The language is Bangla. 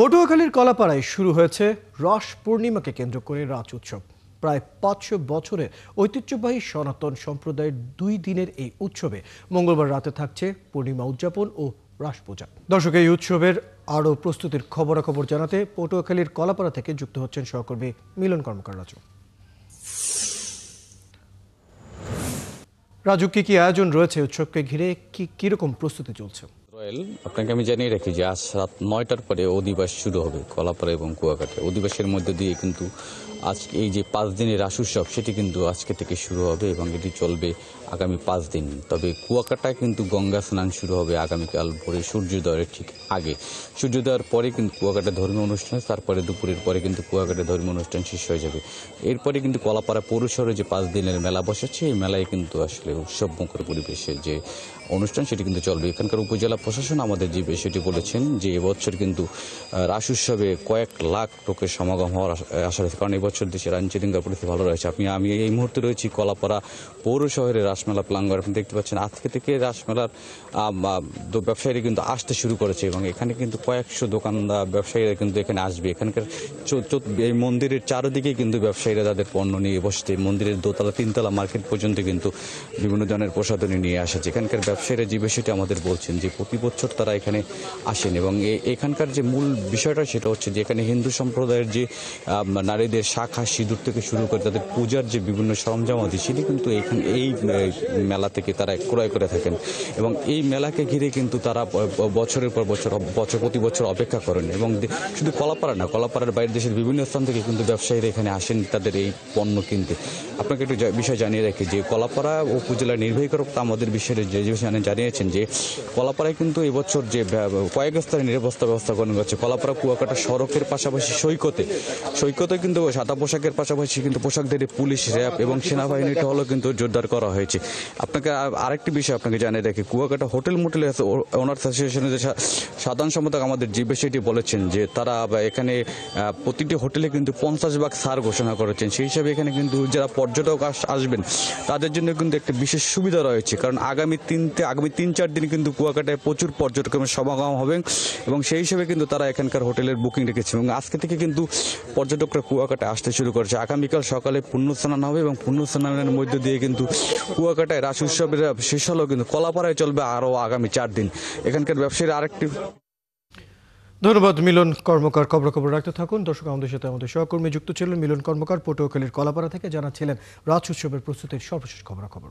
পটুয়াখালীর কলাপাড়ায় শুরু হয়েছে রস পূর্ণিমাকে কেন্দ্র করে রাজ উৎসব। প্রায় ৫০০ বছরের ঐতিহ্যবাহী সনাতন সম্প্রদায়ের ২ দিনের এই উৎসবে মঙ্গলবার রাতে থাকছে পূর্ণিমা উদযাপন ও রাস পূজা। দর্শক, এই উৎসবের আরও প্রস্তুতির খবরাখবর জানাতে পটুয়াখালীর কলাপাড়া থেকে যুক্ত হচ্ছেন সহকর্মী মিলন কর্মকার। রাজু, কি আয়োজন রয়েছে উৎসবকে ঘিরে, কিরকম প্রস্তুতি চলছে? আপনাকে আমি জানিয়ে রাখি যে আজ রাত ৯টার পরে অধিবাস শুরু হবে কলাপাড়া এবং কুয়াকাটা। অধিবাসের মধ্যে দিয়ে কিন্তু আজকে এই যে ৫ দিনের রাস উৎসব সেটি কিন্তু আজকে থেকে শুরু হবে এবং এটি চলবে আগামী ৫ দিন। তবে কুয়াকাটায় কিন্তু গঙ্গা স্নান শুরু হবে আগামীকাল ভোরে সূর্যোদয়ের ঠিক আগে। সূর্যোদয়ের পরে কিন্তু কুয়াকাটা ধর্মীয় অনুষ্ঠান, তারপরে দুপুরের পরে কিন্তু কুয়াকাটা ধর্মীয় অনুষ্ঠান শেষ হয়ে যাবে। এরপরে কিন্তু কলাপাড়া পৌরশহরে যে ৫ দিনের মেলা বসেছে, এই মেলায় কিন্তু আসলে উৎসব মুখর পরিবেশে যে অনুষ্ঠান সেটি কিন্তু চলবে। এখানকার উপজেলা প্রশাসন আমাদের যে বিষয়টি বলেছেন যে এবছর কিন্তু রাস উৎসবে কয়েক লাখ লোকের সমাগম হওয়ার আশা রয়েছে, কারণ এবছর দেশের আইন শৃঙ্খলা পরিস্থিতি ভালো রয়েছে। আমি এই মুহূর্তে রয়েছি কলাপাড়া পৌর শহরের রাসমেলা প্রাঙ্গণে। আপনি দেখতে পাচ্ছেন আজকে থেকে রাসমেলার ব্যবসায়ীরা কিন্তু আসতে শুরু করেছে এবং এখানে কিন্তু কয়েকশো দোকানদার ব্যবসায়ীরা কিন্তু এখানে আসবে। এখানকার এই মন্দিরের চারিদিকে কিন্তু ব্যবসায়ীরা তাদের পণ্য নিয়ে বসছে। মন্দিরের দোতলা তিনতলা মার্কেট পর্যন্ত কিন্তু বিভিন্ন ধরনের প্রসাধনী নিয়ে আসছে। এখানকার ব্যবসায়ীরা যে বিষয়টি আমাদের বলছেন যে প্রতি বছর তারা এখানে আসেন এবং এখানকার যে মূল বিষয়টা সেটা হচ্ছে যে এখানে হিন্দু সম্প্রদায়ের যে নারীদের শাখা সিঁদুর থেকে শুরু করে তাদের পূজার যে বিভিন্ন সরঞ্জামাদি সেটি কিন্তু এখানে এই মেলা থেকে তারা ক্রয় করে থাকেন এবং এই মেলাকে ঘিরে কিন্তু তারা বছরের পর বছর প্রতি বছর অপেক্ষা করেন এবং শুধু কলাপাড়া না, কলাপাড়ার বাইরের দেশের বিভিন্ন স্থান থেকে কিন্তু ব্যবসায়ীরা এখানে আসেন তাদের এই পণ্য কিনতে। আপনাকে একটু বিষয় জানিয়ে রাখি যে কলাপাড়া উপজেলার নির্বাহী কর্মকর্তা আমাদের বিষয়ে যে বিষয়ে জানিয়েছেন যে কলাপাড়ায় কিন্তু এবছর যে কয়েক স্থানে নিরাপত্তা ব্যবস্থা করা হচ্ছে। কলাপাড়া কুয়াকাটা সড়কের পাশাপাশি সৈকতে কিন্তু সাদা পোশাকের পাশাপাশি কিন্তু পোশাকধারী পুলিশ, র্যাব এবং সেনাবাহিনীটা হলো কিন্তু জোরদার করা হয়েছে। আপনাকে আরেকটি বিষয় আপনাকে জানিয়ে রাখি, কুয়াকাটা হোটেল মোটেল ওনার্স অ্যাসোসিয়েশনের যে সাধারণ সম্পাদক আমাদের যে বিষয়টি বলেছেন যে তারা এখানে প্রতিটি হোটেলে কিন্তু ৫০ ভাগ ছাড় ঘোষণা করেছেন। সেই হিসাবে এখানে কিন্তু যারা পর্যটক আসবেন তাদের জন্য কিন্তু একটা বিশেষ সুবিধা রয়েছে, কারণ আগামী ৩-৪ দিন কিন্তু কুয়াকাটায় প্রচুর পর্যটকের সমাগম হবে এবং সেই হিসেবে কিন্তু তারা এখানকার হোটেলের বুকিং রেখেছে এবং আজকে থেকে কিন্তু পর্যটকরা কুয়াকাটায় আসতে শুরু করেছে। আগামীকাল সকালে পুণ্যস্নান হবে এবং পুণ্যস্নানের মধ্য দিয়ে কিন্তু কুয়াকাটায় রাস উৎসবের শেষ হলেও কিন্তু কলাপাড়ায় চলবে আরও আগামী ৪ দিন। এখানকার ব্যবসায়ীরা আরেকটি ধন্যবাদ মিলন কর্মকার। খবর রাখতে থাকুন। দর্শক, আমাদের সাথে আমাদের সহকর্মী যুক্ত ছিলেন মিলন কর্মকার পটুয়াখালীর কলাপাড়া থেকে, জানাচ্ছিলেন রাজ উৎসবের প্রস্তুতির সর্বশেষ খবরাখবর।